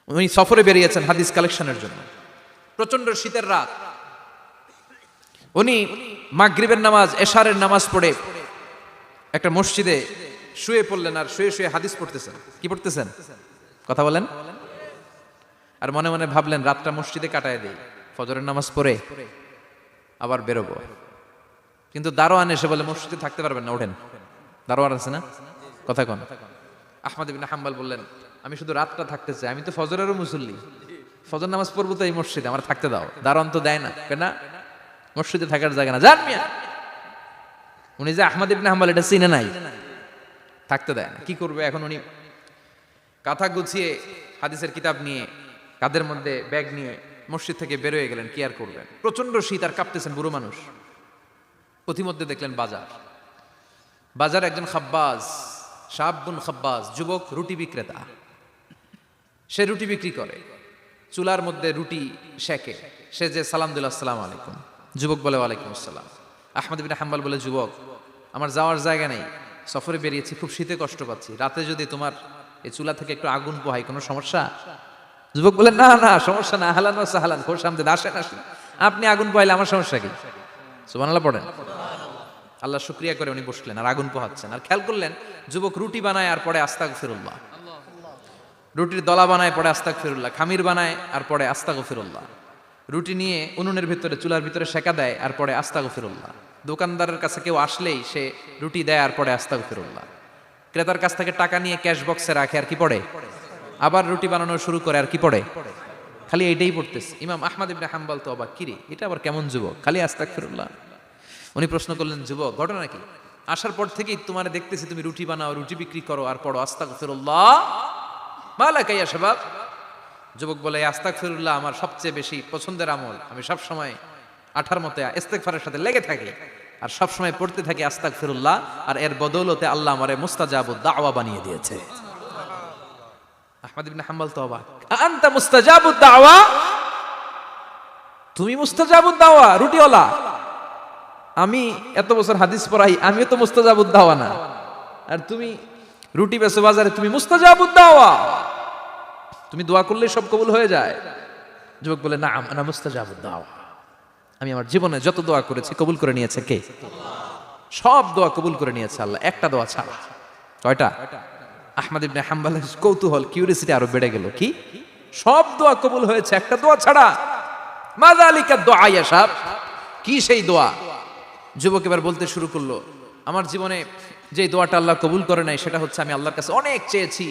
উনি সফরে বেরিয়েছেন হাদিস কালেকশনের জন্য। প্রচন্ড শীতের রাত, উনি মাগরিবের নামাজ, এশারের নামাজ পড়ে একটা মসজিদে শুয়ে পড়লেন, আর শুয়ে শুয়ে হাদিস পড়তেছেন। কি পড়তেছেন? কথা বলেন। আর মনে মনে ভাবলেন রাতটা মসজিদে কাটায় দেই, ফজরের নামাজ পড়ে আবার বেরোবো। কিন্তু দারোয়ান এসে বলে মসজিদে থাকতে পারবেন না, ওঠেন। দারোয়ান আছে না? কথা কন। আহমদ ইবনে হাম্বল বললেন, আমি শুধু রাতটা থাকতে চাই, আমি তো ফজরেরও মুসল্লি, ফজর নামাজ পড়বো তো এই মসজিদে, আমার থাকতে দাও। দারোয়ান তো দেয় না, কেন? মসজিদে থাকার জায়গা না, যান মিয়া। উনি যে আহমদ ইবনে হাম্বল এটা চিনে নাই, থাকতে দেয় না। কি করবে এখন? উনি কাঁথা গুছিয়ে হাদিসের কিতাব নিয়ে কাঁধের মধ্যে ব্যাগ নিয়ে মসজিদ থেকে বেরোয় গেলেন। কি আর করবেন, প্রচন্ড শীত, আর কাঁপতেছেন, বুড়ো মানুষ। পথিমধ্যে দেখলেন বাজার, বাজার একজন খাব্বাজ, শাবুন খাব্বাজ, যুবক রুটি বিক্রেতা। সে রুটি বিক্রি করে, চুলার মধ্যে রুটি সেকে। সে যে সালাম দিল, আসসালামু আলাইকুম। যুবক বলে, ওয়ালাইকুম আসসালাম। আহমদ ইবনে হাম্বল বলে, যুবক আমার যাওয়ার জায়গা নেই, সফরে বেরিয়েছি, খুব শীতে কষ্ট পাচ্ছি, রাতে যদি তোমার এই চুলা থেকে একটু আগুন পোহাই কোনো সমস্যা? যুবক বলে, না না সমস্যা না, আহলান ওয়া সাহলান, খোশ আমদেদ, আসেন আসেন, আপনি আগুন পোহাইলে আমার সমস্যা কি? সুবহানাল্লাহ পড়েন। আল্লাহ শুকরিয়া করে উনি বসলেন আর আগুন পোহাচ্ছেন। আর খেয়াল করলেন যুবক রুটি বানায় আর পরে আস্তাগফিরুল্লাহ, রুটির দলা বানায় পরে আস্তাগফিরুল্লাহ, খামির বানায় আর পরে আস্তাগফিরুল্লাহ, রুটি নিয়ে উনুনের ভিতরে চুলার ভিতরে সেকা দেয় আর পরে আস্তাগফিরুল্লাহ। দোকানদারের কাছে কেউ আসলেই সে রুটি দেয় আর পরে আস্তাগফিরুল্লাহ। ক্রেতার কাছ থেকে টাকা নিয়ে ক্যাশ বক্সে রাখে আর কি পড়ে? আবার রুটি বানানো শুরু করে আর কি পড়ে? খালি এইটাই পড়তেছে। ইমাম আহমদ ইবনে হাম্বল তো অবাক, কিরে এটা আবার কেমন যুবক, খালি আস্তাগফিরুল্লাহ। উনি প্রশ্ন করলেন, যুবক ঘটনা কি? আসার পর থেকেই তোমার দেখতেছি তুমি রুটি বানাও, রুটি বিক্রি করো আর পড়ো আস্তাগফিরুল্লাহ, মালাকা ইয়া শাবাব। যুবক বলে, আস্তাগফিরুল্লাহ আমার সবচেয়ে বেশি পছন্দের আমল, আমি সব সময় আঠার মতে ইস্তেগফারের সাথে লেগে থাকি আর সব সময় পড়তে থাকি আস্তাগফিরুল্লাহ, আর এর বদৌলতে আল্লাহ আমারে মুস্তাজাবুদ দাওয়া বানিয়ে দিয়েছে। আহমদ ইবনে হাম্বল তো অবাক, আনতা মুস্তাজাবুদ দাওয়া, তুমি মুস্তাজাবুদ দাওয়া রুটিওয়ালা? আমি এত বছর হাদিস পড়াই, আমিও তো মুস্তাজাবুদ দাওয়া না, আর তুমি রুটি বেচো বাজারে, তুমি মুস্তাজাবুদ দাওয়া, তুমি দোয়া করলে সব কবুল হয়ে যায়? যুবক বলে, না আনা মুস্তাজাবুদ দাওয়া, আমি আমার জীবনে যত দোয়া করেছি কবুল করে নিয়েছে কে? সব দোয়া কবুল করে নিয়েছে আল্লাহ, একটা দোয়া ছাড়া। কয়টা? আহমদ ইবনে হাম্বলের কৌতূহল, কিউরিয়াসিটি আরো বেড়ে গেল। কি? সব দোয়া কবুল হয়েছে, একটা দোয়া ছাড়া। মাযালিকা দুআ ইয়া শাব, কি সেই দোয়া? যুবক এবার বলতে শুরু করলো, আমার জীবনে যে দোয়াটা আল্লাহ কবুল করে নাই সেটা হচ্ছে, আমি আল্লাহর কাছে অনেক চেয়েছি,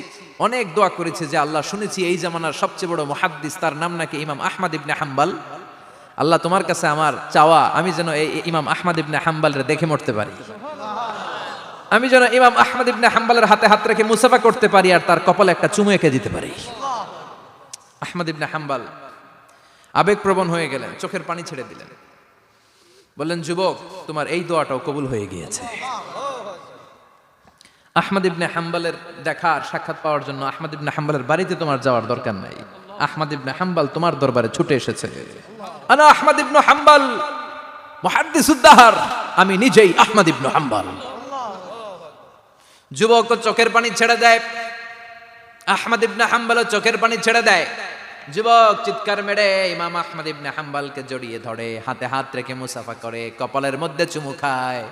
অনেক দোয়া করেছি, যে আল্লাহ শুনেছি এই জামানার সবচেয়ে বড় মুহাদ্দিস, তার নাম নাকি ইমাম আহমদ ইবনে হাম্বল। আল্লাহ তোমার কাছে আমার চাওয়া, আমি যেন এই ইমাম আহমদ ইবনে হাম্বলের দেখে মরতে পারি, আমি যেন ইমাম আহমদ ইবনে হাম্বলের হাতে হাত রেখে মুসাফা করতে পারি আর তার কপালে একটা চুমু এঁকে দিতে পারি। আহমদ ইবনে হাম্বল আবেগপ্রবণ হয়ে গেলেন, চোখের পানি ছেড়ে দিলেন, বললেন, যুবক তোমার এই দোয়াটাও কবুল হয়ে গিয়েছে। আহমদ ইবনে হাম্বলের দেখার সাক্ষাৎ পাওয়ার জন্য আহমদ ইবনে হাম্বলের বাড়িতে তোমার যাওয়ার দরকার নাই, আহমদ ইবনে হাম্বল তোমার দরবারে ছুটে এসেছে। আনা আহমদ ইবনে হাম্বল মুহাদ্দিসুদ দাহর, আমি নিজেই আহমদ ইবনে হাম্বল। যুবক চোখের পানি ছেড়ে দেয়, আহমদ ইবনে হাম্বল চোখের পানি ছেড়ে দেয়। যুবক চিৎকার মেরে ইমাম আহমদ ইবনে হাম্বলকে জড়িয়ে ধরে, হাতে হাত রেখে মুসাফা করে, কপালের মধ্যে চুমু খায়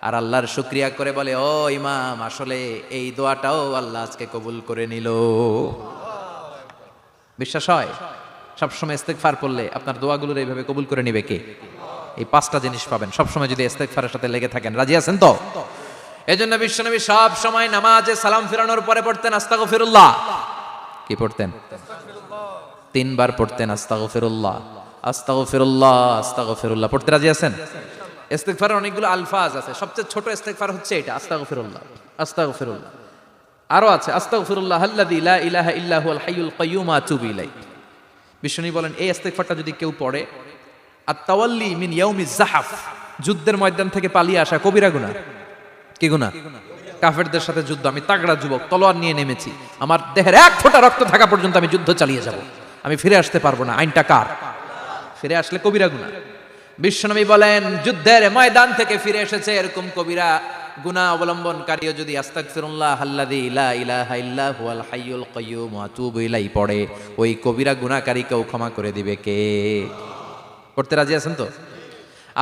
আর আল্লাহর শুকরিয়া করে বলে, ও ইমাম, আসলে এই দোয়াটাও আল্লাহ আজকে কবুল করে নিল। বিশ্বাস হয়? সবসময় ইস্তেগফার পড়লে আপনার দোয়াগুলোর এইভাবে কবুল করে নিবে কে? এই পাঁচটা জিনিস পাবেন সবসময় যদি ইস্তেগফারের সাথে লেগে থাকেন। রাজি আছেন তো? এজন্য বিশ্বনবী সব সময় নামাজে সালাম ফিরানোর পরে পড়তেন আস্তাগফিরুল্লাহ। কি পড়তেন? 3 বার পড়তেন আস্তাগফিরুল্লাহ, আস্তাগফিরুল্লাহ, আস্তাগফিরুল্লাহ। পড়তে রাজি আছেন? ইস্তেগফারের অনেকগুলো আলফাজ আছে, সবচেয়ে ছোট ইস্তেগফার হচ্ছে এটা, আস্তাগফিরুল্লাহ, আস্তাগফিরুল্লাহ। আরো আছে আস্তাগফিরুল্লাহ আল্লাযী লা ইলাহা ইল্লা হুয়াল হাইয়ুল কাইয়্যুম আতুবু ইলাইহি। বিষ্ণু বলেন, এই ইস্তেগফারটা যদি কেউ পড়ে, আত-তাওয়াল্লি মিন ইয়াউমিজ যাহাফ, যুদ্ধের ময়দান থেকে পালিয়ে আসা কবিরা গুনাহ। কি গুনাহ? কাফেরদের সাথে যুদ্ধ, আমি তাগড়া যুবক, তলোয়ার নিয়ে নেমেছি, আমার দেহের এক ফোঁটা রক্ত থাকা পর্যন্ত আমি যুদ্ধ চালিয়ে যাব, আমি ফিরে আসতে পারবো না, আইনটা কার? ফিরে আসলে কবিরা গুনাহ। বিশ্বনবী বলেন, যুদ্ধের ময়দান থেকে ফিরে এসেছে এরকম কবিরা গুনাহ অবলম্বনকারীও যদি আস্তাগফিরুল্লাহ আল্লাযী লা ইলাহা ইল্লা হুয়াল হাইয়ুল কাইয়্যুম ওয়া আতুবু ইলাইহি পড়ে, ওই কবিরা গুনাহকারীকেও ক্ষমা করে দিবে কে? পড়তে রাজি আছেন তো?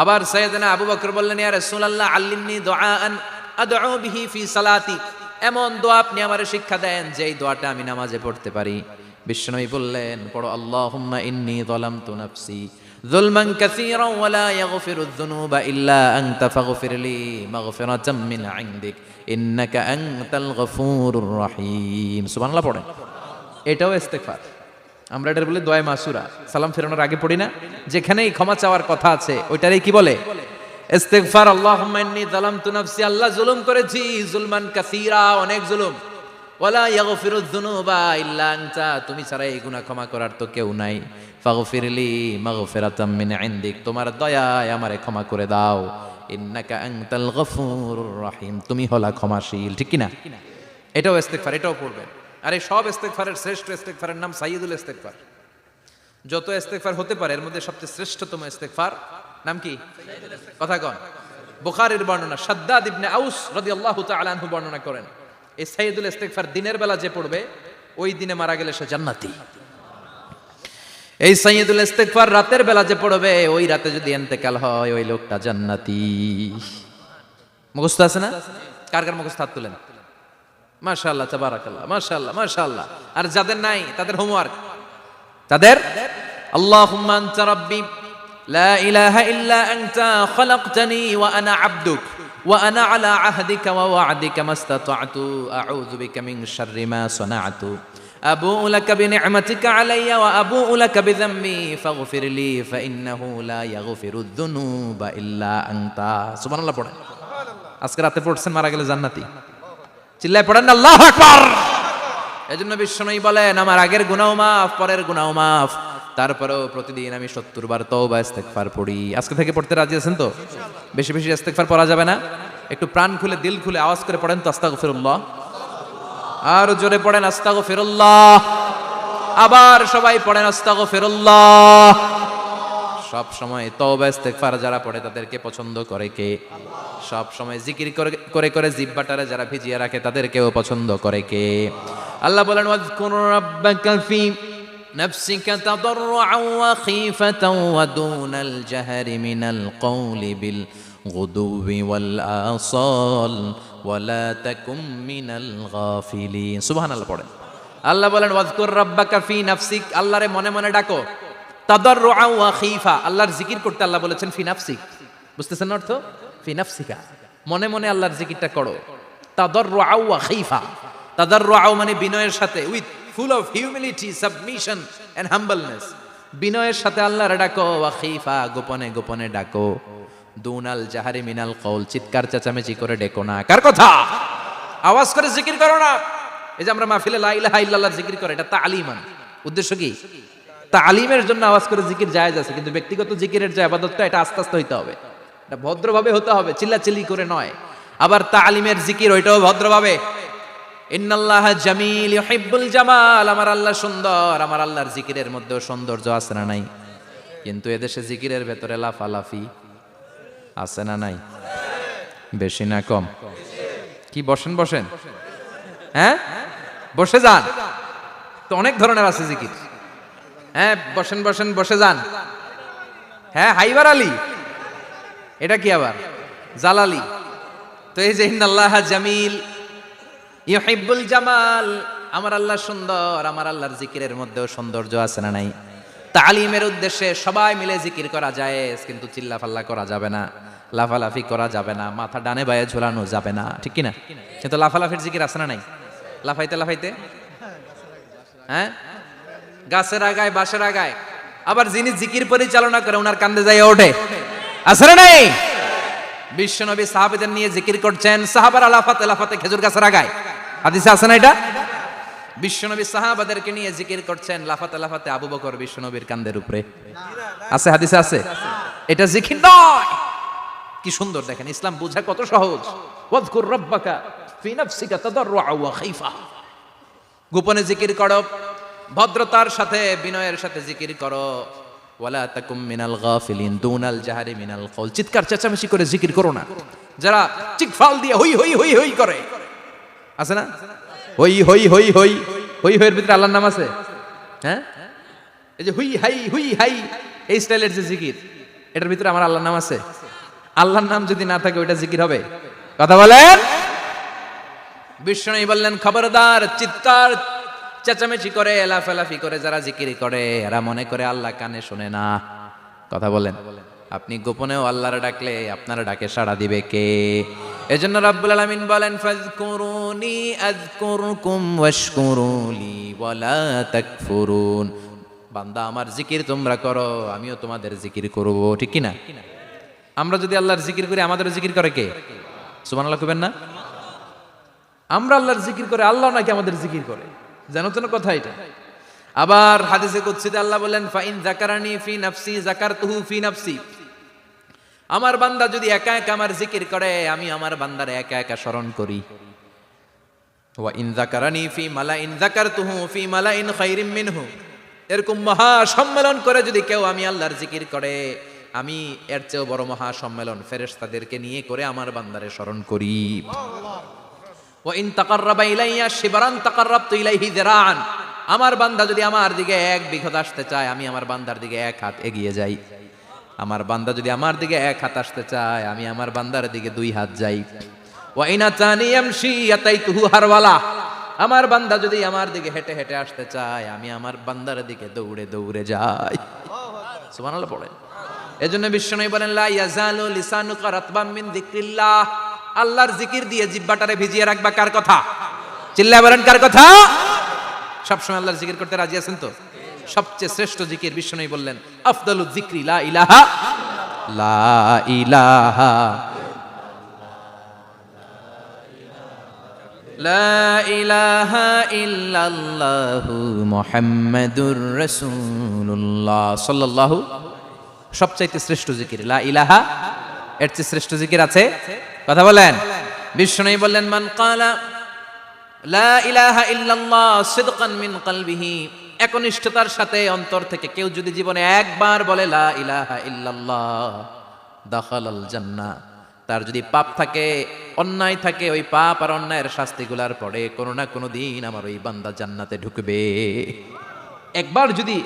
আবার সাইয়েদনা আবু বকর বললেন, ইয়া রাসূলুল্লাহ আল্লিমনি দুআআন আদউ বিহি ফি সালাতি, এমন দোয়া আপনি আমারে শিক্ষা দেন যেই দোয়াটা আমি নামাজে পড়তে পারি। বিশ্বনবী বললেন, পড়ো আল্লাহুম্মা ইন্নী যালামতু নাফসি যুলমান কাসীরান ওয়া লা ইয়াগফিরুয যুনুবা ইল্লা আনতা ফাগফিরলি মাগফিরাতাম মিন ইনদিক ইন্নাকা আনতাল গফুরুর রহিম। সুবহানাল্লাহ পড়েন। এটাও ইস্তেগফার। আমরা এটার বলি দোয়া মাসুরা, সালাম ফেরানোর আগে পড়ি না? যেখানেই ক্ষমা চাওয়ার কথা আছে ওইটারই কি বলে? ইস্তেগফার। আল্লাহুম্মা ইন্নী যালামতু নাফসি, আল্লাহ জুলুম করেছি, জুলমান কাসীরা, অনেক জুলুম। ওয়ালা ইয়াগফিরুয যুনুবা ইল্লা আনতা, তুমি ছাড়া এই গুনাহ ক্ষমা করার তো কেউ নাই। ফাগফিরলি মাগফিরাতাম মিন ইনদিক, তোমার দয়ায় আমারে ক্ষমা করে দাও। ইন্নাকা আনতাল গফুরুর রহিম, তুমি হলা ক্ষমাশীল। ঠিক কি না? এটাও ইস্তেগফার, এটাও পড়বেন। আর এই সব ইস্তেগফারের শ্রেষ্ঠ ইস্তেগফারের নাম সাইয়্যিদুল ইস্তেগফার। যত ইস্তেগফার হতে পারে এর মধ্যে সবচেয়ে শ্রেষ্ঠতম ইস্তেগফার নাম কি? কথা কন। বুখারীর বর্ণনা, শাদ্দাদ ইবনে আউস রাদিয়াল্লাহু তাআলা আনহু বর্ণনা করেন, এই সাইয়্যিদুল ইস্তেগফার দিনের বেলা যে পড়বে ওই দিনে মারা গেলে সে জান্নাতি। এই সাইয়্যিদুল ইস্তেগফার রাতের বেলা যে পড়বে ওই রাতে যদি ইন্তেকাল হয় ওই লোকটা জান্নাতি। মুখস্থ আছে না? কার কার মুখস্থ? হাত তুলেন। মাশাআল্লাহ, তাবারাকাল্লাহ, মাশাআল্লাহ, মাশাআল্লাহ। আর যাদের নাই তাদের হোমওয়ার্ক, তাদের আল্লাহুম্মা আনতা রাব্বি লা ইলাহা ইল্লা আনতা খালাকতানি ওয়া আনা আবদুক ওয়া আনা আলা আহদিকা ওয়া ওয়া'দিকা মাস্তাতা'তু আউযু বিকা মিন শাররি মা সানা'তু আবু'ু লাকা বিনি'মাতিকা আলাইয়া ওয়া আবু'ু লাকা বিযামবি ফাগফিরলি ফাইন্নাহু লা ইয়াগফিরুয যুনুবা ইল্লা আনতা। সুবহানাল্লাহ পড়েন। আজকে রাতে পড়ছেন, মারা গেলে জান্নাতি। চিল্লায় পড়েন আল্লাহু আকবার। এজন্য বিশ্বনবী বলেন, আমার আগের গুনাহ মাফ, পরের গুনাহ মাফ, তারপরেও প্রতিদিন আমি 70 বার তওবা ইস্তেগফার পড়ি। আজকে থেকে পড়তে রাজি আছেন তো? বেশি বেশি ইস্তেগফার পড়া যাবে না? একটু প্রাণ খুলে দিল খুলে আওয়াজ করে পড়েন তো আস্তাগফিরুল্লাহ। আর জোরে পড়েন আস্তাগফিরুল্লাহ। আবার সবাই পড়েন আস্তাগফিরুল্লাহ। সব সময় তওবা ইস্তেগফার যারা পড়ে তাদেরকে পছন্দ করে কে? সব সময় জিকির করে করে জিহ্বাটারে যারা ভিজিয়ে রাখে তাদেরকেও পছন্দ করে কে? আল্লাহ বলেন, ওয়াজকুর রাব্বাকা ফি নাফসিকা তাদাররুআন ওয়া খীফাতান ওয়া দুনাল জাহরি মিনাল কওলি বিল গুদুবি ওয়াল আসাল ওয়া লা তাকুম মিনাল গাফিলিন। সুবহানাল্লাহ পড়েন। আল্লাহ বলেন, ওয়াজকুর রাব্বাকা ফি নাফসিক, আল্লাহরে মনে মনে ডাকো। তাদাররুআন ওয়া খীফা, আল্লাহর জিকির করতে আল্লাহ বলেছেন ফি নাফসিক। বুঝতেছেন অর্থ? ফি নাফসিকা, মনে মনে আল্লাহর জিকিরটা করো। তাদাররুআন ওয়া খীফা, তাদাররুআন মানে বিনয়ের সাথে, with full of humility, submission and humbleness, বিনয়ের সাথে আল্লাহরে ডাকো। ওয়া খীফা, গোপনে গোপনে ডাকো। দুনাল জাহারি মিনাল কওল, চিৎকার চেঁচামেচি করে ডেকো না। কার কথা? আওয়াজ করে জিকির করো না। এই যে আমরা মাহফিলে লা ইলাহা ইল্লাল্লাহ জিকির করে, এটা তালিমান। উদ্দেশ্য কি? তালিমের জন্য আওয়াজ করে জিকির জায়েজ আছে, কিন্তু ব্যক্তিগত জিকিরের যে ইবাদতটা এটা আস্তে আস্তে হইতে হবে, এটা ভদ্রভাবে হতে হবে, চিল্লাচিল্লি করে নয়। আবার তালিমের জিকির ওইটাও ভদ্রভাবে। ইন্নাল্লাহা জামিল ইউহিব্বুল জামাল, আমার আল্লাহ সুন্দর, আমার আল্লাহর জিকিরের মধ্যেও সৌন্দর্য আছে না নাই? কিন্তু এদেশে জিকিরের ভেতরে লাফালাফি আছে না নাই? বেশি না কম? কি বসেন বসেন, হ্যাঁ বসে যান তো, অনেক ধরনের আছে জিকির। হ্যাঁ বসেন বসেন, বসে যান। হ্যাঁ হাইবার আলী, এটা কি আবার জালালি? তো এই যে ইন্নাল্লাহা জামিল ইউহিব্বুল জামাল, আমার আল্লাহ সুন্দর, আমার আল্লাহর জিকিরের মধ্যেও সৌন্দর্য আছে না নাই? তালিমের উদ্দেশ্যে সবাই মিলে জিকির করা যায়, কিন্তু চিল্লাফাল্লা করা যাবে না, লাফালাফি করা যাবে না, মাথা ডানে বায়ে ঝোলানো যাবে না, ঠিক কি না? কিন্তু লাফালাফির জিকির আছে না নাই? লাফাইতে লাফাইতে, হ্যাঁ গাছের আগায় বাঁশের আগায়। আবার যিনি জিকির পরিচালনা করে ওনার কান্দে যায় ওঠে, আছে না নাই? বিশ্বনবী সাহাবাদের নিয়ে জিকির করছেন, সাহাবারা লাফাতে লাফাতে খেজুর গাছের আগায়। হাদিসে আছে না এটা? বিশ্বনবী সাহাবাদেরকে নিয়ে জিকির করছেন, লাফাতে লাফাতে আবু বকর বিশ্বনবীর কান্দের উপরে। আছে, হাদিসে আছে। এটা জিকির নয়। কি সুন্দর দেখেন, ইসলাম বোঝা কত সহজ। ওয়াজকুর রাব্বাকা ফি নাফসিকা তাদাররুআন ওয়া খীফা, গোপনে জিকির করো, ভদ্রতার সাথে বিনয়ের সাথে জিকির করো। ওয়ালা তাকুম মিনাল গাফিলিন দুনাল জাহারি মিনাল কওল, চিৎকার চেঁচামেচি করে জিকির করো না। যারা চিকফাল দিয়ে হই হই হই হই করে, আছে না? হই হই হই হই হই হইয়ের ভিতরে আল্লাহর নাম আছে? হ্যাঁ, এই যে হুই হাই এই স্টাইলের যে জিকির, এটার ভিতরে আমার আল্লাহর নাম আছে? আল্লাহর নাম যদি না থাকে ওইটা জিকির হবে? কথা বলেন। বিষ্ণু বললেন, খবরদার, চিৎকার চেঁচামেচি করে লাফালাফি করে যারা জিকির করে এরা মনে করে আল্লাহ কানে শোনে না। কথা বলেন। আপনি গোপনেও আল্লাহর ডাকলে আপনার ডাকে সাড়া দিবে কে? এজন্য রাব্বুল আলামিন বলেন, ফাযকুরুনি আযকুরকুম ওয়াশকুরুলি ওয়ালা তাকফুরুন। বান্দা, আমার জিকির তোমরা করো, আমিও তোমাদের জিকির করব, ঠিক কি না? আমরা যদি আল্লাহর জিকির করি, আমাদের জিকির করে কে? সুবহানাল্লাহ কইবেন না? আমরা আল্লাহর জিকির করে, আল্লাহ নাকি আমাদের জিকির করে, জানো তো না কথা এটা? আবার হাদিসে কুদসিতে আল্লাহ বলেন, ফাইন যাকারানি ফি নাফসি যাকারতুহু ফি নাফসি। আমার বান্দা যদি একা একা আমার জিকির করে, আমি আমার বান্দারে একা একা স্মরণ করি। ওয়া ইন যাকারানি ফি মালাইন যাকারতুহু ফি মালাইন খায়রিম মিনহু। এরকম মহা সম্মেলন করে যদি কেউ আমি আল্লাহর জিকির করে, আমি এর চেয়েও বড় মহা সম্মেলন ফেরেশতাদেরকে নিয়ে করে আমার বান্দারে স্মরণ করি। ওয়া ইন তাকাররাবা ইলাইয়া শিবরান তাকাররাবতু ইলাইহি যিরাআন। আমার বান্দা যদি আমার দিকে এক বিঘত আসতে চায়, আমি আমার বান্দার দিকে এক হাত এগিয়ে যাই। আমার বান্দা যদি আমার দিকে এক হাত আসতে চায়, আমি আমার বান্দার দিকে দুই হাত যাই। ওয়া ইন আতানি ইয়ামশি আতাইতুহু হারওয়ালা। আমার বান্দা যদি আমার দিকে হেঁটে হেঁটে আসতে চায়, আমি আমার বান্দার দিকে দৌড়ে দৌড়ে যাই। সুবহানাল্লাহ পড়েন। এজন্য বিশ্বনবী বলেন, লা ইয়াজালু লিসানুকা রাতবাম মিন যিকরিল্লাহ। আল্লাহর জিকির দিয়ে জিহ্বাটারে ভিজিয়ে রাখবা। কার কথা? চিল্লায় বলেন, কার কথা? সবসময় আল্লাহর জিকির করতে রাজি আছেন তো? সবচেয়ে শ্রেষ্ঠ জিকির বিশ্বনবী বললেন, আফদালুয যিকরি লা ইলাহা লা ইলাহা লা ইলাহা ইল্লাল্লাহু মুহাম্মাদুর রাসূলুল্লাহ সাল্লাল্লাহু। সবচাইতে শ্রেষ্ঠ জিকির লা ইলাহা। এর চেয়ে শ্রেষ্ঠ জিকির আছে? কথা বলেন। বিশ্বনবী বললেন, মান ক্বালা লা ইলাহা ইল্লাল্লাহ সিদকান মিন কলবিহি। একনিষ্ঠতার সাথে অন্তর থেকে কেউ যদি জীবনে একবার বলে লা ইলাহা ইল্লাল্লাহ, দাখালাল জান্নাহ। তার যদি পাপ থাকে, অন্যায় থাকে, ওই পাপ আর অন্যায়ের শাস্তিগুলার পরে কোনো না কোনো দিন আমার ওই বান্দা জান্নাতে ঢুকবে। একবার যদি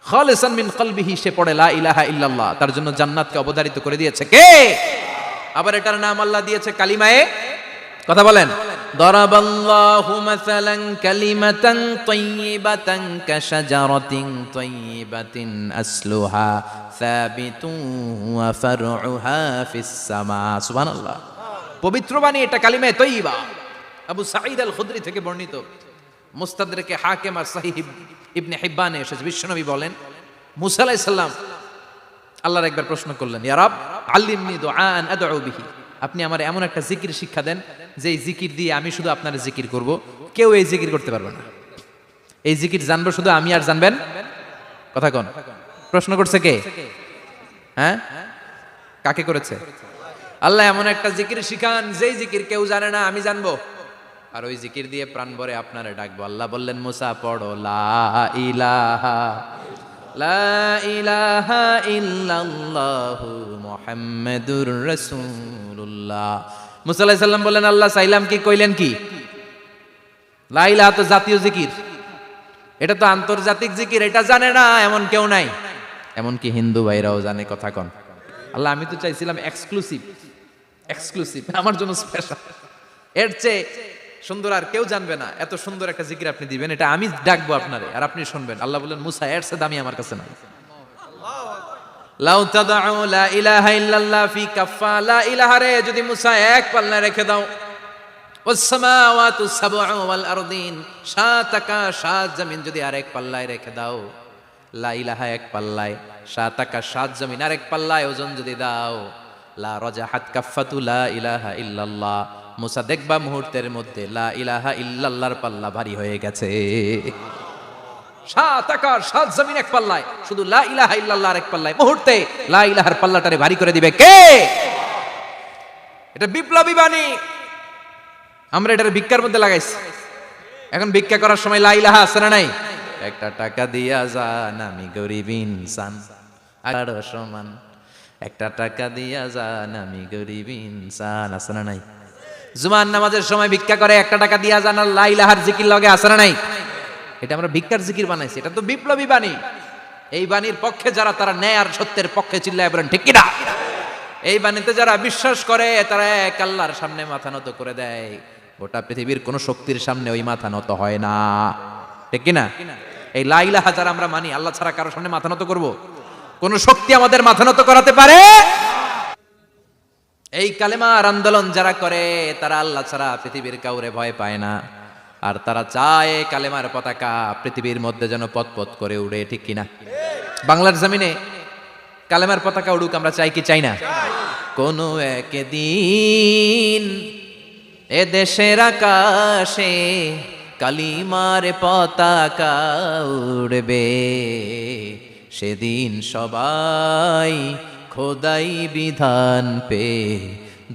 খালিসান মিন কলবিহি সে পড়ে লা ইলাহা ইল্লাল্লাহ, তার জন্য জান্নাতকে অবধারিত করে দিয়েছে কে? আবার এটার নাম আল্লাহ দিয়েছে কালিমায়ে। কথা বলেন। দারাবাল্লাহু মাসালান কালিমাতান তাইয়িবাতান কাশাজারাতিন তাইয়িবাতিন আসলুহা সাবিতুন ওয়া ফারউহা ফিস সামা। সুবহানাল্লাহ। পবিত্র বাণী এটা কালিমায়ে তাইয়িবা। আবু সাঈদ আল খুদরি থেকে বর্ণিত, মুস্তাদরাকে হাকিম আর সহিহ ইবনে হিব্বানে এসেছে। বিশ্বনবী বলেন, মুসা আলাইহিস সালাম আল্লাহর একবার প্রশ্ন করলেন, ইয়া রাব আল্লিমনি দুআআন আদউ বিহি। আপনি আমার এমন একটা জিকির শিক্ষা দেন যে এই জিকির দিয়ে আমি শুধু আপনার জিকির করব, কেউ এই জিকির করতে পারবে না। এই জিকির জানবো শুধু আমি, আর জানবেন। কথা কোন? প্রশ্ন করছে কে? হ্যাঁ, কাকে করেছে? আল্লাহ এমন একটা জিকির শিখান যেই জিকির কেউ জানে না, আমি জানবো, আর ওই জিকির দিয়ে প্রাণ ভরে আপনারে ডাকবো। আল্লাহ বললেন, মুসা পড়ো লা ইলাহা লা ইলাহা ইল্লাল্লাহু মুহাম্মাদুর রাসূলুল্লাহ। মুসা আলাইহিস সালাম বললেন, আল্লাহ চাইলাম কি, কইলেন কি? লা ইলাহা তো জাতীয় জিকির, এটা তো আন্তর্জাতিক জিকির, এটা জানে না এমন কেউ নাই। এমনকি হিন্দু ভাইরাও জানে। কথা কন। আল্লাহ আমি তো চাইছিলাম এক্সক্লুসিভ, আমার জন্য স্পেশাল। এর চেয়ে সুন্দর আর কেউ জানবে না। এত সুন্দর একটা জিকির আপনি দিবেন, এটা আমি ডাকবো আপনারে আর আপনি শুনবেন। আল্লাহ বললেন, মুসা এর চেয়ে দামি আমার কাছে নাই। লাউ তাদউ লা ইলাহা ইল্লাল্লাহ ফি কাফা। লা ইলাহা রে যদি মুসা এক পাল্লায় রেখে দাও, ওয়াস সামাওয়াতু সাবউ ওয়াল আরদিন, সাত আকাশ সাত জমিন যদি আরেক পাল্লায় রেখে দাও, লা ইলাহা এক পাল্লায়, সাত আকাশ সাত জমিন আরেক পাল্লায় ওজন যদি দাও, লা রাজাহাত কাফাতু লা ইলাহা ইল্লাল্লাহ। মুসা দেখবা মুহূর্তের মধ্যে লা ইলাহা ইল্লাল্লাহর পাল্লা ভারী হয়ে গেছে। সাত আকাশ সাত জমিন এক পাল্লায়, শুধু লা ইলাহা ইল্লাল্লাহর এক পাল্লায় মুহূর্তে লা ইলাহার পাল্লাটারে ভারী করে দিবে কে? এটা বিপ্লবী বাণী। আমরা এটার ভিক্ষার মধ্যে লাগাইছি। এখন ভিক্ষা করার সময় লা ইলাহা আছে না নাই? একটা টাকা দিয়া যান, আমি গরিব ইনসান আর সমান। একটা টাকা দিয়া যান আমি গরিব ইনসান, আছে না নাই? জুমার নামাজের সময় ভিক্ষা করে, একটা টাকা দিয়া যান আর লা ইলাহার জিকির লগে, আছে না নাই? এটা আমরা ভিক্ষার জিকির বানাইছি, এটা তো বিপ্লবী বাণী। এই বাণীর পক্ষে যারা, তারা ন্যায় আর সত্যের পক্ষে চিল্লায় বলেন ঠিক কিনা? এই বাণীতে যারা বিশ্বাস করে তারা এক আল্লাহর সামনে মাথা নত করে দেয়, গোটা পৃথিবীর কোন শক্তির সামনে ওই মাথা নত হয় না, ঠিক কিনা? এই লা ইলাহা যারা আমরা মানি, আল্লাহ ছাড়া কারোর সামনে মাথা নত করব? কোন শক্তি আমাদের মাথা নত করাতে পারে? এই কালেমার আন্দোলন যারা করে তারা আল্লাহ ছাড়া পৃথিবীর কাউরে ভয় পায় না, আর তারা চায় কালেমার পতাকা পৃথিবীর মধ্যে যেন পথ করে উড়ে, ঠিক কিনা? বাংলার জমিনে কালেমার পতাকা উড়ুক, আমরা চাই কি চাই না? কোনো একদিন এ দেশের আকাশে কালিমার পতাকা উড়বে, সেদিন সবাই খোদাই বিধান পে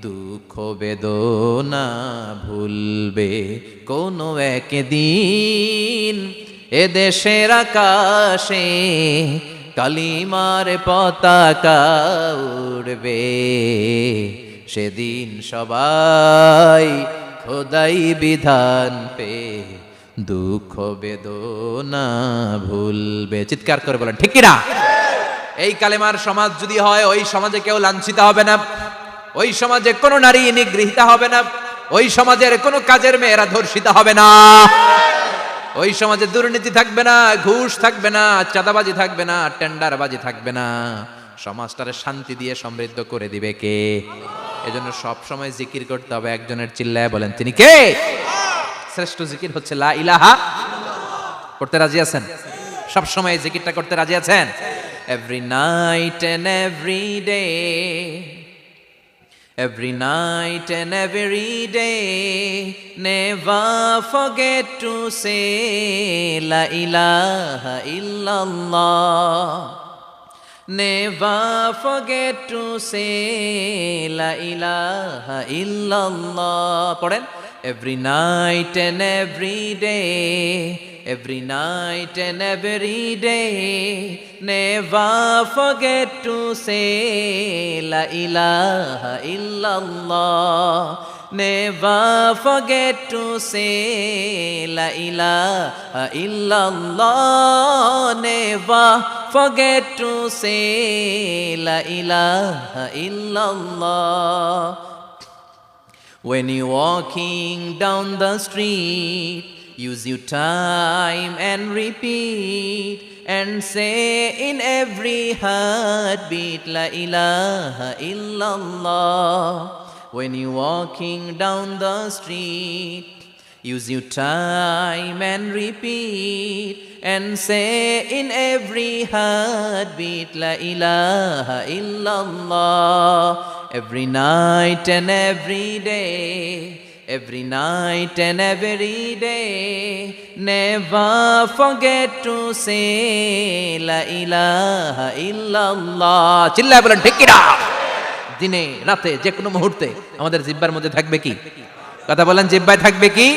দুঃখ বেদনা ভুলবে। কোনো একদিন এ দেশের আকাশে কালিমার পতাকা উড়বে, সেদিন সবাই খোদাই বিধান পে দুঃখ বেদনা ভুলবে। চিৎকার করে বলেন ঠিক কিনা? এই কালেমার সমাজ যদি হয়, ওই সমাজে কেউ লাঞ্ছিত হবে না, ওই সমাজে কোনো নারী নিগৃহীতা হবে না, ওই সমাজের কোনো কাজের মেয়েরা ধর্ষিত হবে না, ওই সমাজে দুর্নীতি থাকবে না, ঘুষ থাকবে না, চাঁদাবাজি থাকবে না, টেন্ডারবাজি থাকবে না। সমাজটারে শান্তি দিয়ে সমৃদ্ধ করে দিবে কে? এজন্য সব সময় জিকির করতে হবে একজনের, চিল্লায় বলেন তিনি কে? শ্রেষ্ঠ জিকির হচ্ছে লা ইলাহা। করতে রাজি আছেন? সব সময় জিকিরটা করতে রাজি আছেন? Every night and every day, every night and every day, never forget to say La ilaha illallah. Never forget to say La ilaha illallah. পড়েন, every night and every day, every night and every day, never forget to say La ilaha illallah. Never forget to say La ilaha illallah. Never forget to say La ilaha illallah. When you're walking down the street, use your time and repeat, and say in every heartbeat La ilaha illallah. When you're walking down the street, use your time and repeat, and say in every heartbeat La ilaha illallah. Every night and every day, every night and every day, never forget to say La ilaha illallah. চিল্লায় বলেন ঠিক কিনা? দিনে রাতে যে কোনো মুহূর্তে আমাদের জিহ্বার মধ্যে থাকবে কি? কথা বলেন, জিহ্বায় থাকবে কি?